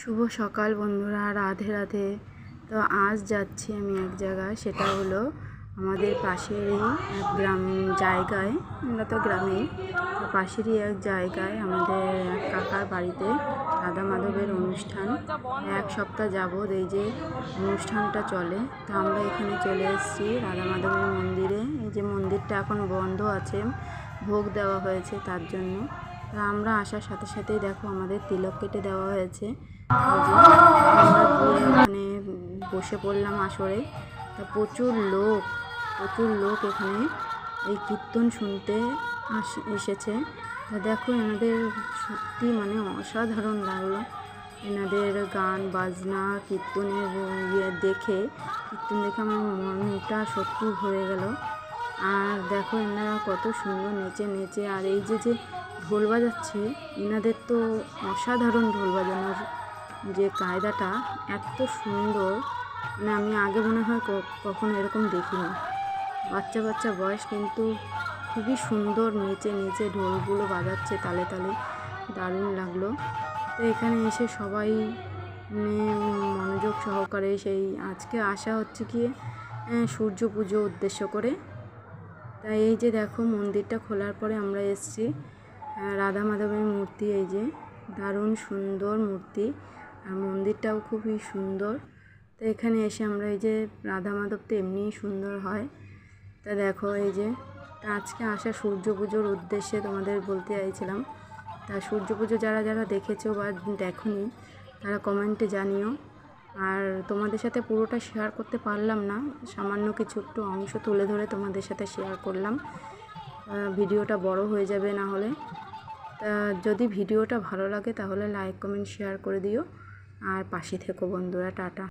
শুভ সকাল বন্ধুরা, রাধে রাধে। তো আজ যাচ্ছি আমি এক জায়গায়, সেটা হলো আমাদের পাশেরই এক গ্রাম জায়গায়। আমরা তো গ্রামেই, তো পাশেরই এক জায়গায় আমাদের এক কাকার বাড়িতে রাধা মাধবের অনুষ্ঠান। এক সপ্তাহ যাবৎ এই যে অনুষ্ঠানটা চলে, তো আমরা এখানে চলে এসেছি রাধা মাধবের মন্দিরে। এই যে মন্দিরটা এখন বন্ধ আছে, ভোগ দেওয়া হয়েছে তার জন্য। তা আমরা আসার সাথে সাথেই দেখো আমাদের তিলক কেটে দেওয়া হয়েছে। আমরা গিয়ে ওখানে বসে পড়লাম আসরে। তা প্রচুর লোক এখানে এই কীর্তন শুনতে এসেছে। তা দেখো এনাদের সত্যি মানে অসাধারণ লাগলো, এনাদের গান বাজনা কীর্তনের কীর্তন দেখে আমার মনটা সত্যি ভরে গেল। আর দেখো এনারা কত সুন্দর নেচে আর এই যে ঢোল বাজাচ্ছে, এনাদের তো অসাধারণ ঢোল বাজানোর যে কায়দাটা এত সুন্দর, মানে আমি আগে মনে হয় কখনো এরকম দেখিনি। বাচ্চা বয়স, কিন্তু খুবই সুন্দর নেচে ঢোলগুলো বাজাচ্ছে তালে তালে, দারুণ লাগলো। তো এখানে এসে সবাই মনোযোগ সহকারে সেই আজকে আসা হচ্ছে কি সূর্য পুজো উদ্দেশ্য করে। তাই এই যে দেখো মন্দিরটা খোলার পরে আমরা এসেছি, রাধা মাধবের মূর্তি, এই যে দারুণ সুন্দর মূর্তি, আর মন্দিরটাও খুবই সুন্দর। তো এখানে এসে আমরা এই যে রাধা মাধব তো এমনিই সুন্দর হয়। তা দেখো এই যে আজকে আসা সূর্য পুজোর উদ্দেশ্যে তোমাদের বলতে চাইছিলাম। তা সূর্য পুজো যারা দেখেছো বা দেখোনি তারা কমেন্টে জানিও। আর তোমাদের সাথে পুরোটা শেয়ার করতে পারলাম না, সামান্য কিছু একটু অংশ তুলে ধরে তোমাদের সাথে শেয়ার করলাম। ভিডিওটা বড় হয়ে যাবে না হলে। তা যদি ভিডিওটা ভালো লাগে তাহলে লাইক কমেন্ট শেয়ার করে দিও, আর পাশে থেকো বন্ধুরা। টাটা।